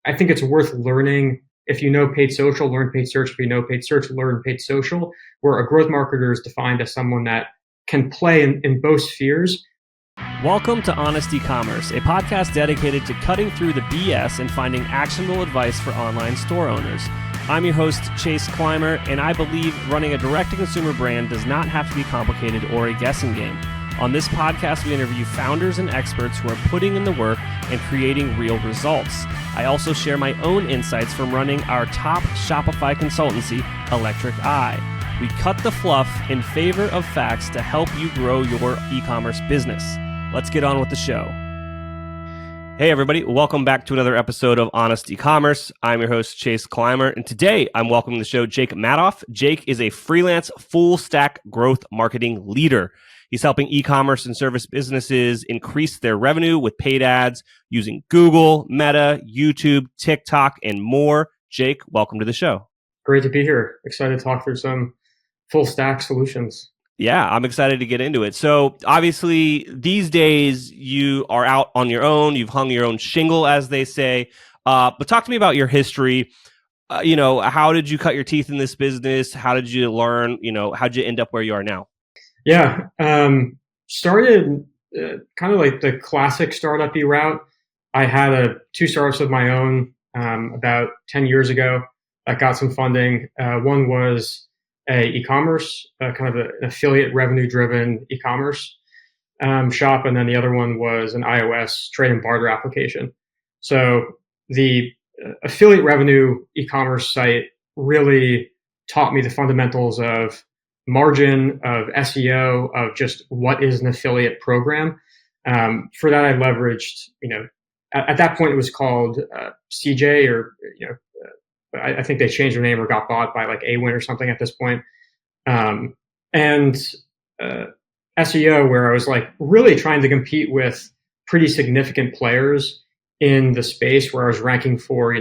I think it's worth learning. If you know paid social, learn paid search. If you know paid search, learn paid social, where a growth marketer is defined as someone that can play in both spheres. Welcome to Honest E-Commerce, a podcast dedicated to cutting through the BS and finding actionable advice for online store owners. I'm your host, Chase Clymer, and I believe running a direct-to-consumer brand does not have to be complicated or a guessing game. On this podcast, we interview founders and experts who are putting in the work and creating real results. I also share my own insights from running our top Shopify consultancy, Electric Eye. We cut the fluff in favor of facts to help you grow your e-commerce business. Let's get on with the show. Hey everybody, welcome back to another episode of Honest E-Commerce. I'm your host, Chase Clymer, and today I'm welcoming to the show Jake Madoff. Jake is a freelance full-stack growth marketing leader. He's helping e-commerce and service businesses increase their revenue with paid ads using Google, Meta, YouTube, TikTok, and more. Jake, welcome to the show. Great to be here. Excited to talk through some full-stack solutions. Yeah, I'm excited to get into it. So obviously, these days, you are out on your own. You've hung your own shingle, as they say. But talk to me about your history. How did you cut your teeth in this business? How did you learn? How did you end up where you are now? Yeah, started kind of like the classic startup-y route. I had two startups of my own about 10 years ago that got some funding. One was a e-commerce, kind of an affiliate revenue-driven e-commerce shop, and then the other one was an iOS trade and barter application. So the affiliate revenue e-commerce site really taught me the fundamentals of margin, of SEO, of just what is an affiliate program. For that, I leveraged, at that point it was called CJ, or I think they changed their name or got bought by like Awin or something at this point. And SEO, where I was like really trying to compete with pretty significant players in the space, where I was ranking for,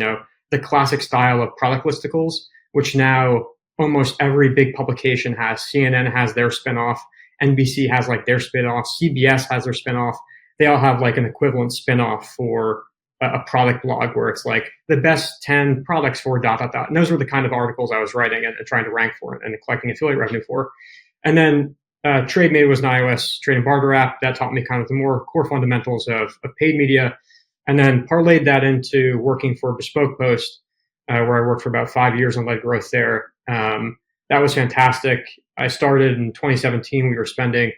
the classic style of product listicles, which now almost every big publication has. CNN has their spinoff. NBC has like their spinoff. CBS has their spinoff. They all have like an equivalent spinoff for a product blog, where it's like the best 10 products for ... And those were the kind of articles I was writing and trying to rank for and collecting affiliate revenue for. And then TradeMade was an iOS trade and barter app that taught me kind of the more core fundamentals of paid media, and then parlayed that into working for Bespoke Post, where I worked for about 5 years and led growth there. That was fantastic. I started in 2017. We were spending,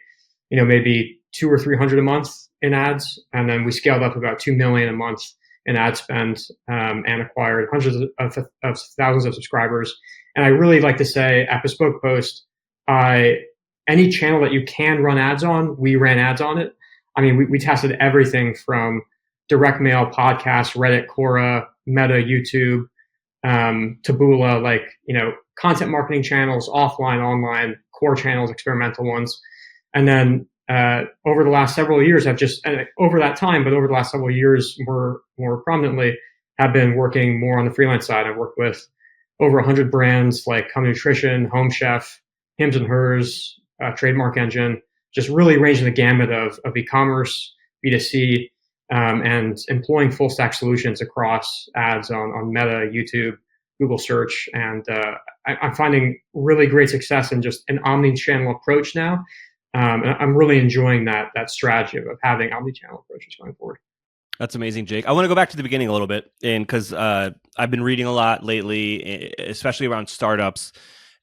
maybe $200 or $300 a month in ads, and then we scaled up about $2 million a month in ad spend, and acquired hundreds of thousands of subscribers. And I really like to say at Bespoke Post, any channel that you can run ads on, we ran ads on it. I mean, we tested everything from direct mail, podcasts, Reddit, Quora, Meta, YouTube, Taboola, content marketing channels, offline, online, core channels, experimental ones. And then over the last several years, over the last several years, more prominently, have been working more on the freelance side. I've worked with over 100 brands like Come Nutrition, Home Chef, Hims and Hers, TradeMark Engine, just really ranging the gamut of e-commerce, B2C, and employing full stack solutions across ads on Meta, YouTube, Google search. And I'm finding really great success in just an omnichannel approach now. And I'm really enjoying that strategy of having omnichannel approaches going forward. That's amazing, Jake. I want to go back to the beginning a little bit, and because I've been reading a lot lately, especially around startups,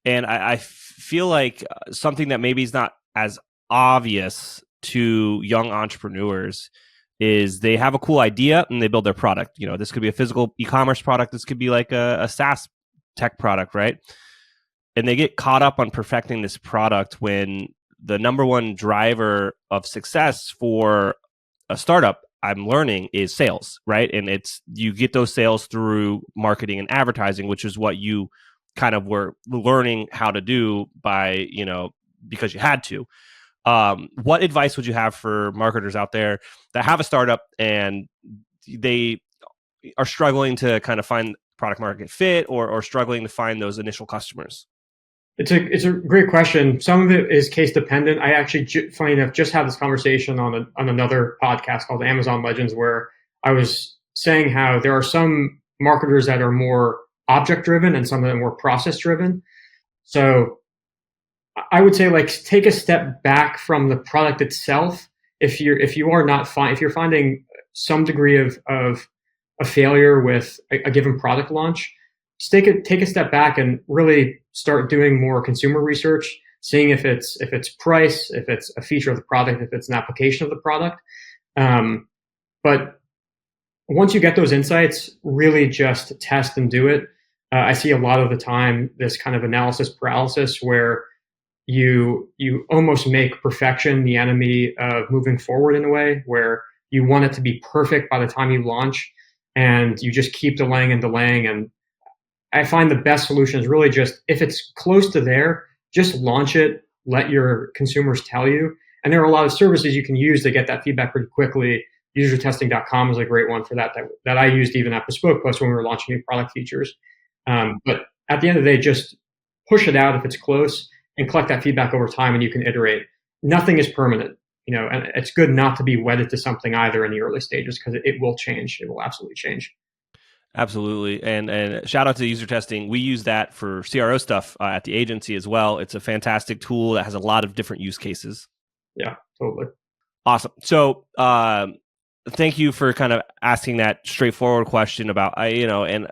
and I feel like something that maybe is not as obvious to young entrepreneurs is they have a cool idea and they build their product. This could be a physical e-commerce product. This could be like a SaaS tech product, right? And they get caught up on perfecting this product when the number one driver of success for a startup, I'm learning, is sales, right? And you get those sales through marketing and advertising, which is what you kind of were learning how to do by, because you had to. What advice would you have for marketers out there that have a startup and they are struggling to kind of find product market fit or struggling to find those initial customers? It's a great question. Some of it is case dependent. I actually, funny enough, just had this conversation on another podcast called Amazon Legends, where I was saying how there are some marketers that are more object driven and some of them more process driven. So I would say like take a step back from the product itself. If you're finding some degree of a failure with a given product launch, just take a step back and really start doing more consumer research, seeing if it's price, if it's a feature of the product, if it's an application of the product. But once you get those insights, really just test and do it. I see a lot of the time this kind of analysis paralysis where you almost make perfection the enemy of moving forward in a way where you want it to be perfect by the time you launch and you just keep delaying and delaying. And I find the best solution is really just, if it's close to there, just launch it, let your consumers tell you. And there are a lot of services you can use to get that feedback pretty quickly. Usertesting.com is a great one for that I used even at Bespoke Post when we were launching new product features. But at the end of the day, just push it out if it's close and collect that feedback over time, and you can iterate. Nothing is permanent, and it's good not to be wedded to something either in the early stages, because it will change. It will absolutely change. Absolutely. And shout out to user testing. We use that for CRO stuff at the agency as well. It's a fantastic tool that has a lot of different use cases. Yeah, totally. Awesome. So thank you for kind of asking that straightforward question about, and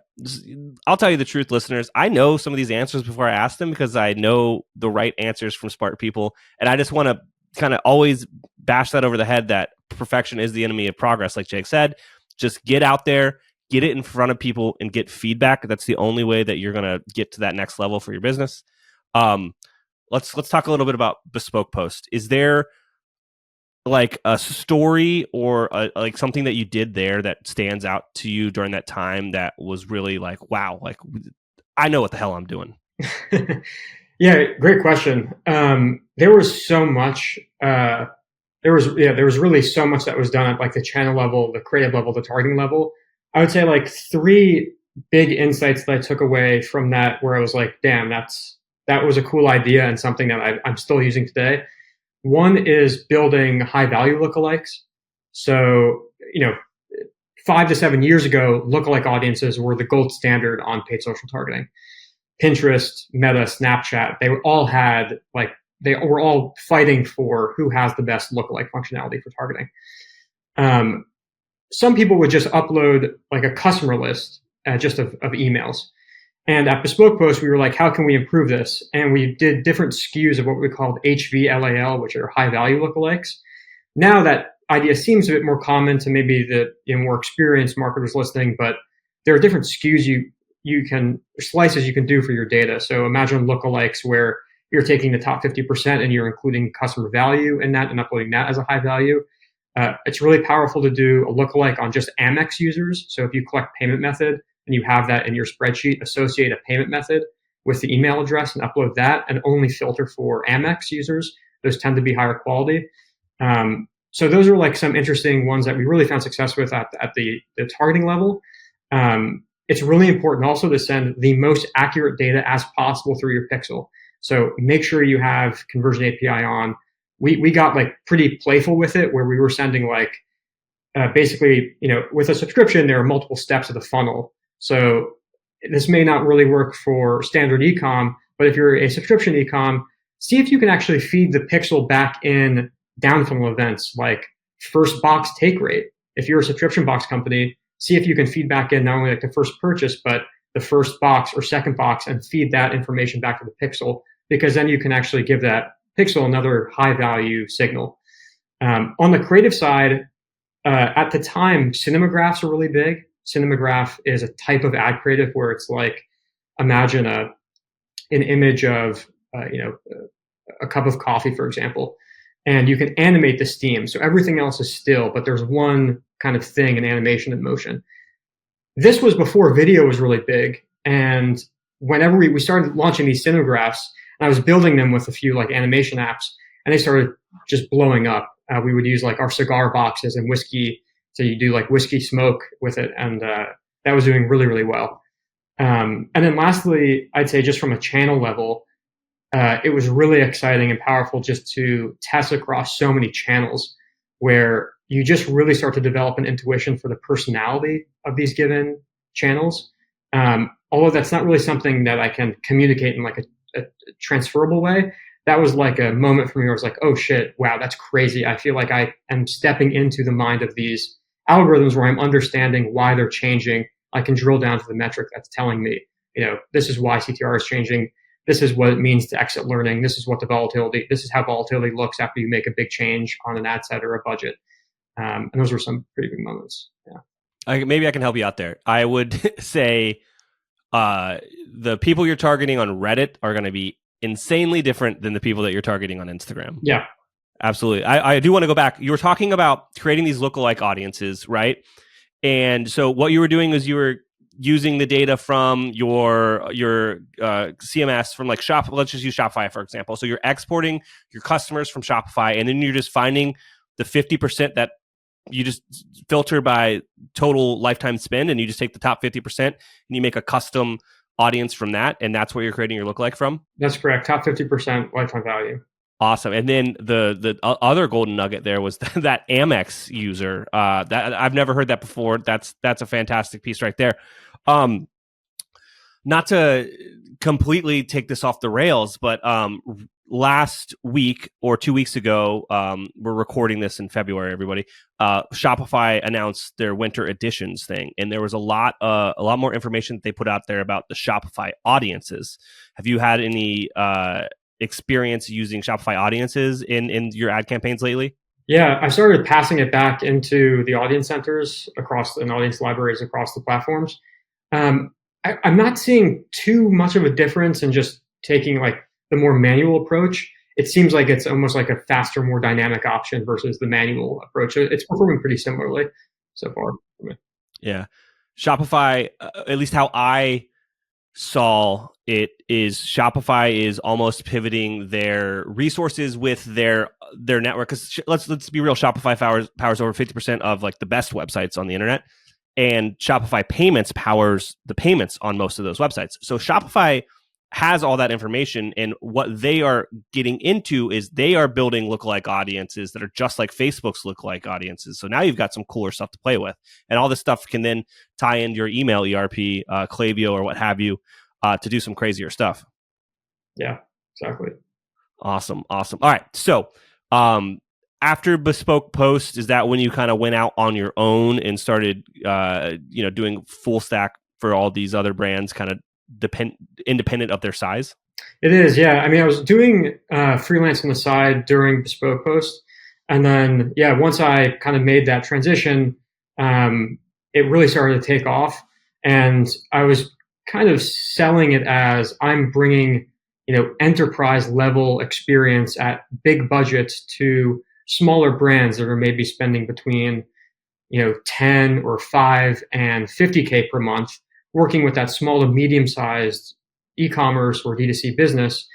I'll tell you the truth, listeners. I know some of these answers before I ask them because I know the right answers from smart people. And I just want to kind of always bash that over the head that perfection is the enemy of progress. Like Jake said, just get out there, get it in front of people and get feedback. That's the only way that you're going to get to that next level for your business. Let's talk a little bit about Bespoke Post. Is there like a story or like something that you did there that stands out to you during that time that was really like, wow, like I know what the hell I'm doing? Yeah, great question. There was so much. There was really so much that was done at like the channel level, the creative level, the targeting level. I would say like 3 big insights that I took away from that, where I was like, damn, that was a cool idea and something that I'm still using today. One is building high value lookalikes. So, 5 to 7 years ago, lookalike audiences were the gold standard on paid social targeting. Pinterest, Meta, Snapchat, they were all fighting for who has the best lookalike functionality for targeting. Some people would just upload like a customer list just of emails. And at Bespoke Post, we were like, how can we improve this? And we did different SKUs of what we called HVLAL, which are high value lookalikes. Now that idea seems a bit more common to maybe the more experienced marketers listening, but there are different SKUs slices you can do for your data. So imagine lookalikes where you're taking the top 50% and you're including customer value in that and uploading that as a high value. It's really powerful to do a lookalike on just Amex users. So if you collect payment method and you have that in your spreadsheet, associate a payment method with the email address and upload that, and only filter for Amex users. Those tend to be higher quality. So those are like some interesting ones that we really found success with at the targeting level. It's really important also to send the most accurate data as possible through your pixel. So make sure you have conversion API on. We got like pretty playful with it, where we were sending like basically, with a subscription, there are multiple steps of the funnel. So this may not really work for standard ecom, but if you're a subscription ecom, see if you can actually feed the pixel back in down funnel events like first box take rate. If you're a subscription box company, see if you can feed back in not only like the first purchase, but the first box or second box, and feed that information back to the pixel, because then you can actually give that pixel another high value signal. On the creative side, at the time, cinemagraphs are really big. Cinemagraph is a type of ad creative where it's like, imagine an image of a cup of coffee, for example, and you can animate the steam. So everything else is still, but there's one kind of thing, an animation in motion. This was before video was really big. And whenever we started launching these cinemagraphs, and I was building them with a few like animation apps, and they started just blowing up. We would use like our cigar boxes and whiskey. So you do like whiskey smoke with it. And that was doing really, really well. And then lastly, I'd say just from a channel level, it was really exciting and powerful just to test across so many channels, where you just really start to develop an intuition for the personality of these given channels. Although that's not really something that I can communicate in like a transferable way. That was like a moment for me where I was like, oh shit, wow, that's crazy. I feel like I am stepping into the mind of these algorithms where I'm understanding why they're changing. I can drill down to the metric that's telling me, this is why CTR is changing. This is what it means to exit learning. This is what this is how volatility looks after you make a big change on an ad set or a budget. And those were some pretty big moments. Yeah. Maybe I can help you out there. I would say the people you're targeting on Reddit are going to be insanely different than the people that you're targeting on Instagram. Yeah. Absolutely. I do want to go back. You were talking about creating these lookalike audiences, right? And so what you were doing is you were using the data from your CMS from like Shop. Let's just use Shopify, for example. So you're exporting your customers from Shopify, and then you're just finding the 50% that you just filter by total lifetime spend, and you just take the top 50% and you make a custom audience from that. And that's where you're creating your lookalike from? That's correct. Top 50% lifetime value. Awesome. And then the other golden nugget there was that Amex user. That I've never heard that before. That's a fantastic piece right there. Not to completely take this off the rails, but last week or 2 weeks ago, we're recording this in February, everybody, Shopify announced their winter editions thing. And there was a lot more information that they put out there about the Shopify audiences. Have you had any experience using Shopify audiences in your ad campaigns lately? Yeah, I started passing it back into the audience centers and audience libraries across the platforms. I'm not seeing too much of a difference in just taking like the more manual approach. It seems like it's almost like a faster, more dynamic option versus the manual approach. It's performing pretty similarly so far. Yeah. Shopify, at least how I saw it, is Shopify is almost pivoting their resources with their network. Because let's be real, Shopify powers over 50% of like the best websites on the internet, and Shopify Payments powers the payments on most of those websites. So Shopify has all that information, and what they are getting into is they are building lookalike audiences that are just like Facebook's lookalike audiences. So now you've got some cooler stuff to play with, and all this stuff can then tie into your email ERP, Klaviyo, or what have you, to do some crazier stuff. Yeah, exactly. Awesome. All right. So after Bespoke Post, is that when you kind of went out on your own and started, doing full stack for all these other brands, kind of independent of their size? It is, yeah. I mean, I was doing freelance on the side during Bespoke Post, and then once I kind of made that transition, it really started to take off, and I was kind of selling it as I'm bringing enterprise level experience at big budgets to smaller brands that are maybe spending between 10 or 5 and 50K per month, working with that small to medium-sized e-commerce or D2C business,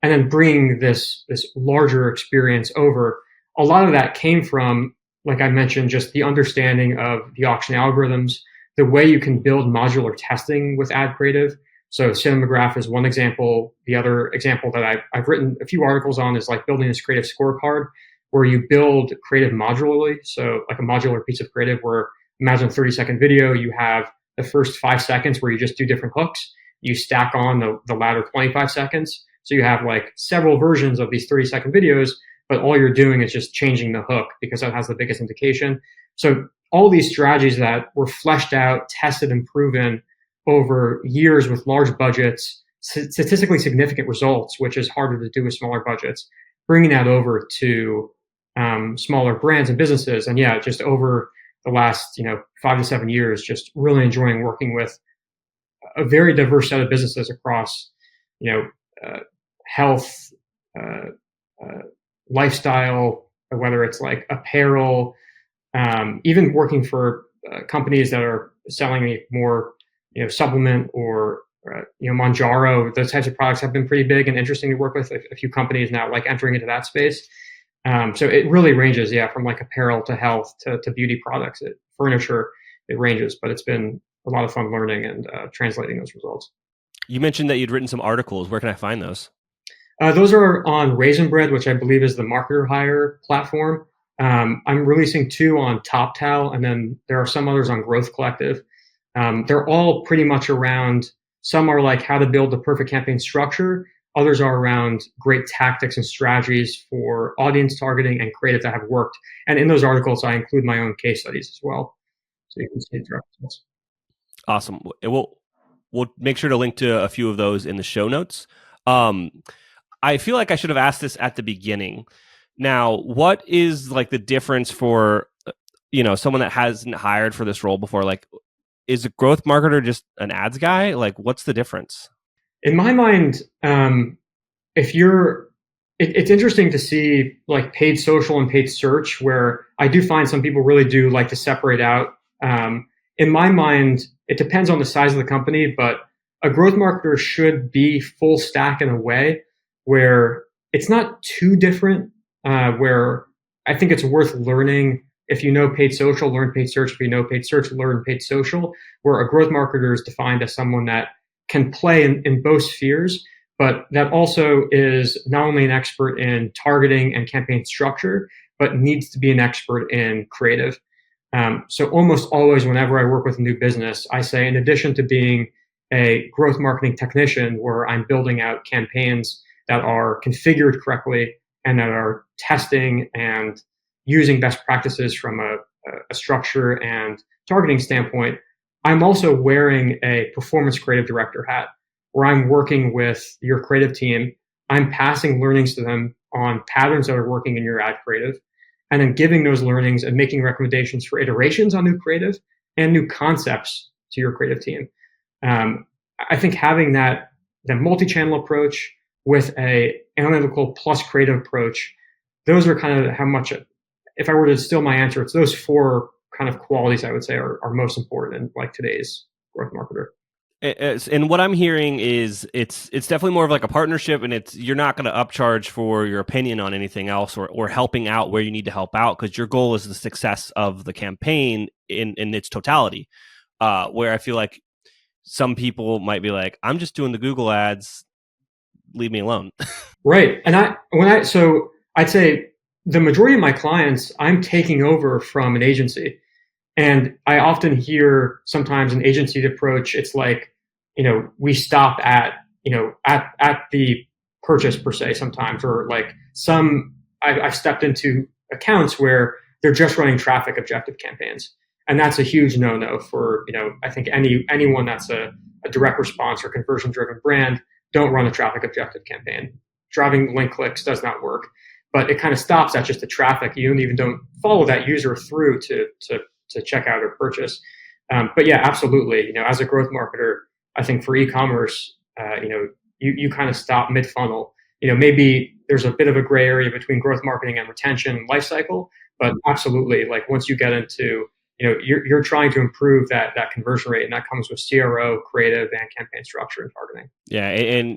and then bringing this larger experience over. A lot of that came from, like I mentioned, just the understanding of the auction algorithms, the way you can build modular testing with ad creative. So cinemagraph is one example. The other example that I've written a few articles on is like building this creative scorecard where you build creative modularly. So like a modular piece of creative where, imagine a 30-second video, you have the first 5 seconds where you just do different hooks. You stack on the latter 25 seconds. So you have like several versions of these 30-second videos, but all you're doing is just changing the hook because that has the biggest indication. So all these strategies that were fleshed out, tested, and proven over years with large budgets, statistically significant results, which is harder to do with smaller budgets, bringing that over to smaller brands and businesses. And just over the last 5 to 7 years, just really enjoying working with a very diverse set of businesses across health, lifestyle, whether it's like apparel, even working for companies that are selling more supplement or Manjaro. Those types of products have been pretty big and interesting to work with. A few companies now like entering into that space. So it really ranges, from like apparel to health to beauty products, furniture. It ranges, but it's been a lot of fun learning and translating those results. You mentioned that you'd written some articles. Where can I find those? Those are on Raisin Bread, which I believe is the marketer hire platform. I'm releasing 2 on TopTal, and then there are some others on Growth Collective. They're all pretty much around, some are like how to build the perfect campaign structure. Others are around great tactics and strategies for audience targeting and creative that have worked. And in those articles, I include my own case studies as well. So you can see the references. Awesome. We'll make sure to link to a few of those in the show notes. I feel like I should have asked this at the beginning. Now, what is like the difference for someone that hasn't hired for this role before? Like, is a growth marketer just an ads guy? Like, what's the difference? In my mind, if you're, it's interesting to see like paid social and paid search, where I do find some people really do like to separate out. In my mind, it depends on the size of the company, but a growth marketer should be full stack in a way where it's not too different. Where I think it's worth learning. If you know paid social, learn paid search. If you know paid search, learn paid social. Where a growth marketer is defined as someone that can play in both spheres, but that also is not only an expert in targeting and campaign structure, but needs to be an expert in creative. So almost always, whenever I work with a new business, I say, in addition to being a growth marketing technician, where I'm building out campaigns that are configured correctly and that are testing and using best practices from a structure and targeting standpoint, I'm also wearing a performance creative director hat, where I'm working with your creative team. I'm passing learnings to them on patterns that are working in your ad creative, and then giving those learnings and making recommendations for iterations on new creative and new concepts to your creative team. I think having that multi-channel approach with a analytical plus creative approach, those are kind of how much, if I were to distill my answer, it's those four kind of qualities I would say are most important in like today's growth marketer. And what I'm hearing is it's definitely more of like a partnership, and you're not going to upcharge for your opinion on anything else or helping out where you need to help out, because your goal is the success of the campaign in its totality. Where I feel like some people might be like, I'm just doing the Google ads, leave me alone. Right. And I'd say the majority of my clients, I'm taking over from an agency. And I often hear sometimes an agency approach, it's like, we stop at, at the purchase per se sometimes, or like I've stepped into accounts where they're just running traffic objective campaigns. And that's a huge no-no for, I think anyone that's a direct response or conversion driven brand. Don't run a traffic objective campaign. Driving link clicks does not work, but it kind of stops at just the traffic. You don't follow that user through to check out or purchase. But yeah, absolutely. As a growth marketer, I think for e-commerce, you kind of stop mid funnel. Maybe there's a bit of a gray area between growth marketing and retention and life cycle, but absolutely, like once you get into, you're trying to improve that conversion rate, and that comes with CRO, creative, and campaign structure and targeting. Yeah,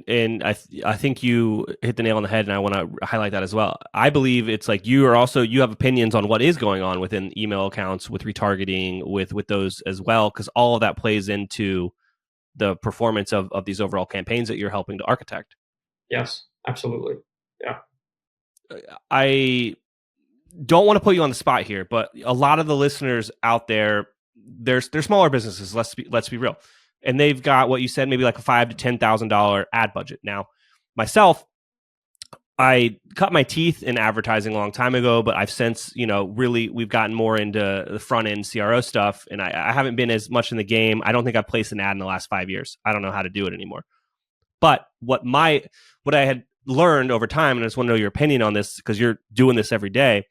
and I think you hit the nail on the head, and I want to highlight that as well. I believe it's like you have opinions on what is going on within email accounts, with retargeting, with those as well, because all of that plays into the performance of these overall campaigns that you're helping to architect. Yes, absolutely. Yeah. I don't want to put you on the spot here, but a lot of the listeners out there, they're smaller businesses. Let's be real, and they've got what you said, maybe like a $5,000 to $10,000 ad budget. Now, myself, I cut my teeth in advertising a long time ago, but I've since, really we've gotten more into the front end CRO stuff, and I haven't been as much in the game. I don't think I've placed an ad in the last 5 years. I don't know how to do it anymore. But what I had learned over time, and I just want to know your opinion on this because you're doing this every day.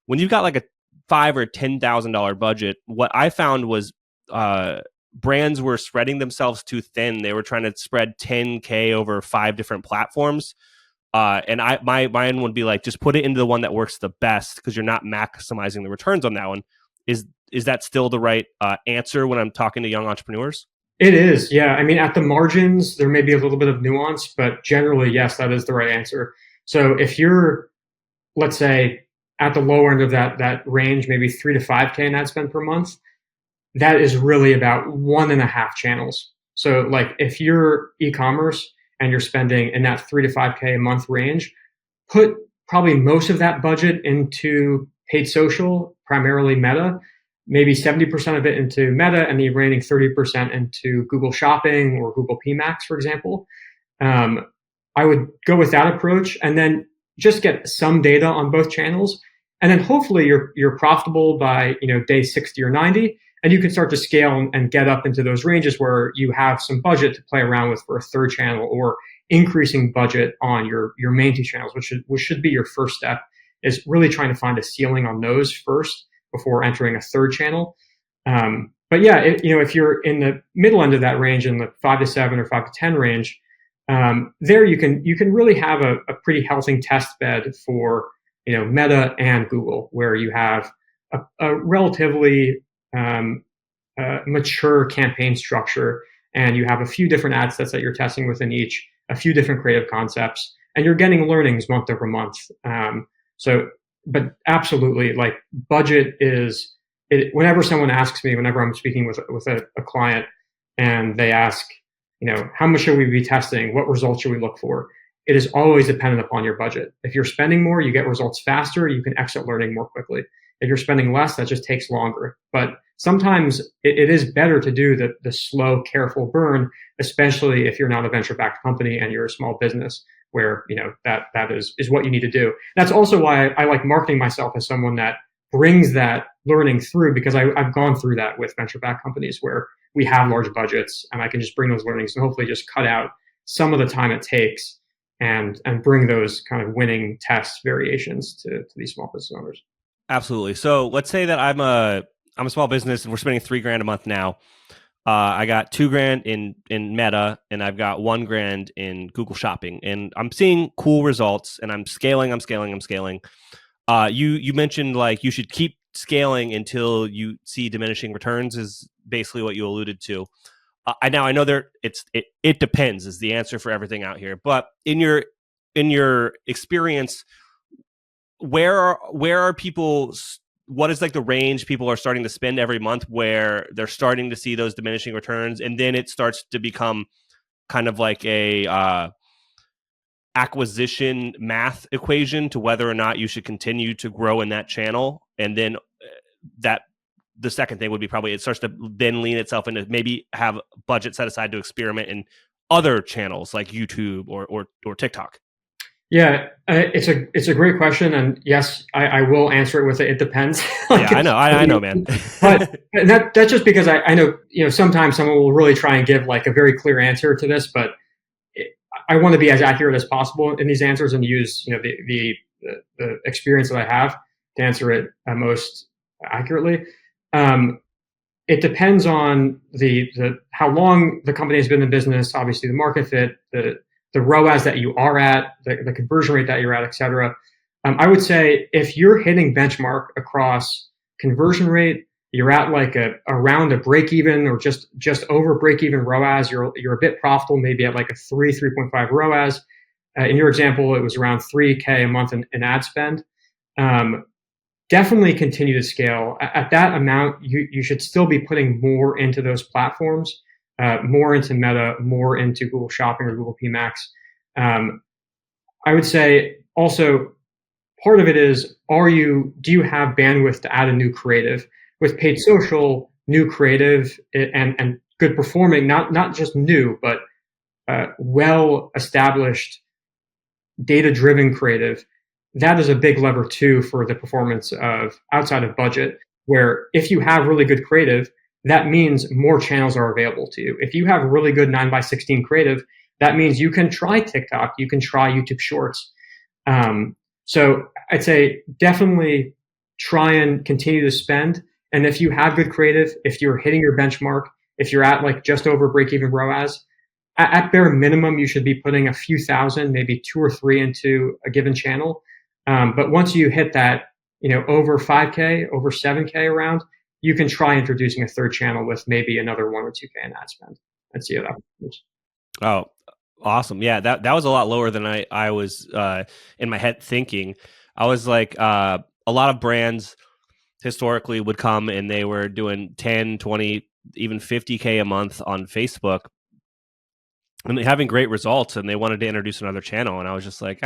When you've got like a $5,000 or $10,000 budget, what I found was brands were spreading themselves too thin. They were trying to spread $10K over 5 different platforms. And mine would be like, just put it into the one that works the best, because you're not maximizing the returns on that one. Is that still the right answer when I'm talking to young entrepreneurs? It is, yeah. I mean, at the margins, there may be a little bit of nuance, but generally, yes, that is the right answer. So if you're, let's say, at the lower end of that range, maybe 3 to 5K in ad spend per month, that is really about 1.5 channels. So like if you're e-commerce and you're spending in that 3 to 5K a month range, put probably most of that budget into paid social, primarily Meta. maybe 70% of it into Meta, and the remaining 30% into Google Shopping or Google PMax, for example. I would go with that approach and then just get some data on both channels. And then hopefully you're profitable by day 60 or 90, and you can start to scale and get up into those ranges where you have some budget to play around with for a third channel, or increasing budget on your main two channels, which should be your first step, is really trying to find a ceiling on those first before entering a third channel. But yeah, if you're in the middle end of that range, in the 5 to 7 or 5 to 10 range, there you can really have a pretty healthy test bed for Meta and Google, where you have a relatively mature campaign structure, and you have a few different ad sets that you're testing within each, a few different creative concepts, and you're getting learnings month over month. But absolutely, like, budget is it. Whenever someone asks me, whenever I'm speaking with a client, and they ask, how much should we be testing? What results should we look for? It is always dependent upon your budget. If you're spending more, you get results faster. You can exit learning more quickly. If you're spending less, that just takes longer. But sometimes it is better to do the slow, careful burn, especially if you're not a venture-backed company and you're a small business, where that is what you need to do. That's also why I like marketing myself as someone that brings that learning through, because I've gone through that with venture-backed companies where we have large budgets, and I can just bring those learnings and hopefully just cut out some of the time it takes and bring those kind of winning test variations to these small business owners. Absolutely. So let's say that I'm a small business and we're spending $3,000 a month now. I got $2,000 in Meta, and I've got $1,000 in Google Shopping, and I'm seeing cool results, and I'm scaling. You mentioned, like, you should keep scaling until you see diminishing returns, is basically what you alluded to. I know it depends is the answer for everything out here, but in your experience, where are people? What is, like, the range people are starting to spend every month where they're starting to see those diminishing returns, and then it starts to become kind of like a acquisition math equation to whether or not you should continue to grow in that channel? And then that the second thing would be probably it starts to then lean itself into maybe have budget set aside to experiment in other channels like YouTube or TikTok. Yeah, it's a great question, and yes, I will answer it with it depends. Like, yeah, I know, man. But that's just because I know sometimes someone will really try and give like a very clear answer to this, but I want to be as accurate as possible in these answers and use the experience that I have to answer it most accurately. It depends on the how long the company has been in business, obviously the market fit, the ROAS that you are at, the conversion rate that you're at, et cetera. I would say if you're hitting benchmark across conversion rate, you're at like around a break even or just over break even ROAS, you're a bit profitable, maybe at like a 3.5 ROAS. In your example, it was around $3,000 a month in ad spend. Definitely continue to scale. At that amount, you should still be putting more into those platforms, more into Meta, more into Google Shopping or Google PMax. I would say also part of it is, do you have bandwidth to add a new creative? With paid social, new creative and good performing, not just new, but well established, data driven creative, that is a big lever too for the performance of outside of budget, where if you have really good creative, that means more channels are available to you. If you have really good 9x16 creative, that means you can try TikTok, you can try YouTube Shorts. So I'd say definitely try and continue to spend. And if you have good creative, if you're hitting your benchmark, if you're at like just over break-even ROAS, at bare minimum, you should be putting a few thousand, maybe 2 or 3 into a given channel. But once you hit that, over 5K, over 7K around, you can try introducing a third channel with maybe another 1 or 2K in ad spend and see how that goes. Oh, awesome. Yeah, that was a lot lower than I was in my head thinking. I was like, a lot of brands historically would come and they were doing 10, 20, even 50K a month on Facebook and having great results, and they wanted to introduce another channel. And I was just like,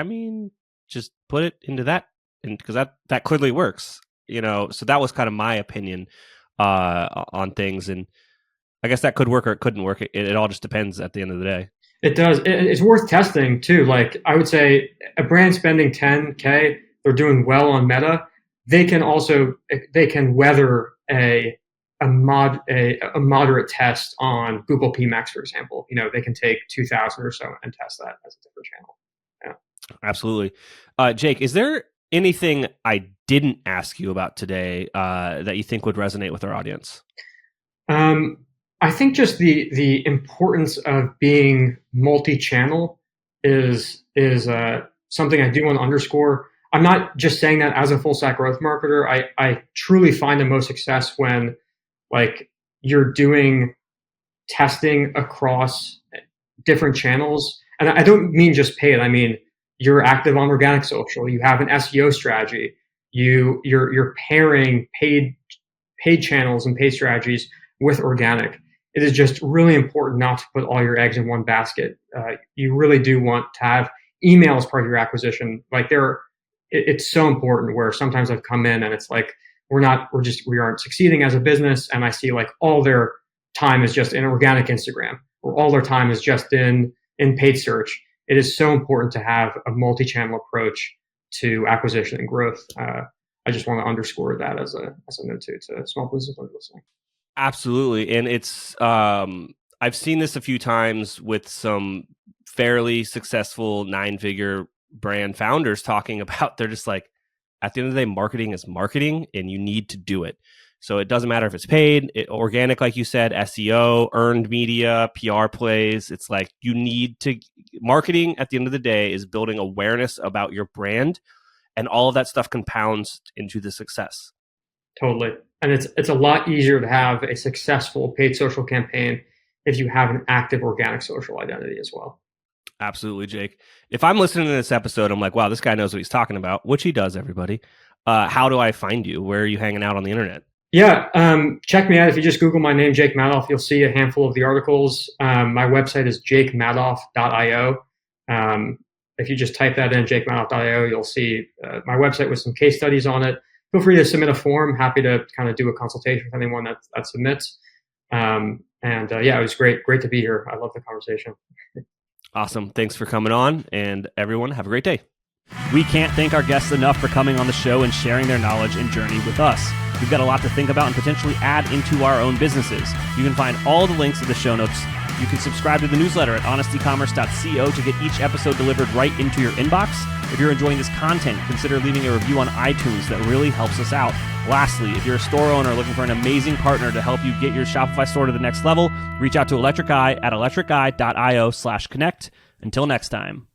just put it into that, and because that clearly works, so that was kind of my opinion. on things. And I guess that could work or it couldn't work. It all just depends at the end of the day. It does. It's worth testing too. Like I would say a brand spending 10K, they're doing well on Meta. They can weather a moderate test on Google PMax, for example. They can take 2,000 or so and test that as a different channel. Yeah. Absolutely. Jake, is there anything I didn't ask you about today that you think would resonate with our audience? I think just the importance of being multi-channel is something I do want to underscore. I'm not just saying that as a full stack growth marketer. I truly find the most success when like you're doing testing across different channels. And I don't mean just paid. I mean, you're active on organic social. You have an SEO strategy. You're pairing paid channels and paid strategies with organic. It is just really important not to put all your eggs in one basket. You really do want to have email as part of your acquisition. Like it's so important where sometimes I've come in and it's like, we aren't succeeding as a business. And I see like all their time is just in organic Instagram, or all their time is just in paid search. It is so important to have a multi-channel approach to acquisition and growth. I just want to underscore that as a note to small business owners listening. Absolutely. And it's, I've seen this a few times with some fairly successful 9-figure brand founders talking about, they're just like, at the end of the day, marketing is marketing and you need to do it. So it doesn't matter if it's paid, organic, like you said, SEO, earned media, PR plays. It's like marketing at the end of the day is building awareness about your brand, and all of that stuff compounds into the success. Totally. And it's a lot easier to have a successful paid social campaign if you have an active organic social identity as well. Absolutely, Jake. If I'm listening to this episode, I'm like, wow, this guy knows what he's talking about, which he does, everybody. How do I find you? Where are you hanging out on the internet? Yeah, check me out. If you just Google my name, Jake Madoff, you'll see a handful of the articles. My website is jakemadoff.io. If you just type that in, jakemadoff.io, you'll see my website with some case studies on it. Feel free to submit a form. Happy to kind of do a consultation with anyone that submits. Yeah, it was great to be here. I love the conversation. Awesome. Thanks for coming on, and everyone have a great day. We can't thank our guests enough for coming on the show and sharing their knowledge and journey with us. We've got a lot to think about and potentially add into our own businesses. You can find all the links in the show notes. You can subscribe to the newsletter at honestycommerce.co to get each episode delivered right into your inbox. If you're enjoying this content, consider leaving a review on iTunes. That really helps us out. Lastly, if you're a store owner looking for an amazing partner to help you get your Shopify store to the next level, reach out to Electric Eye at electriceye.io/connect. Until next time.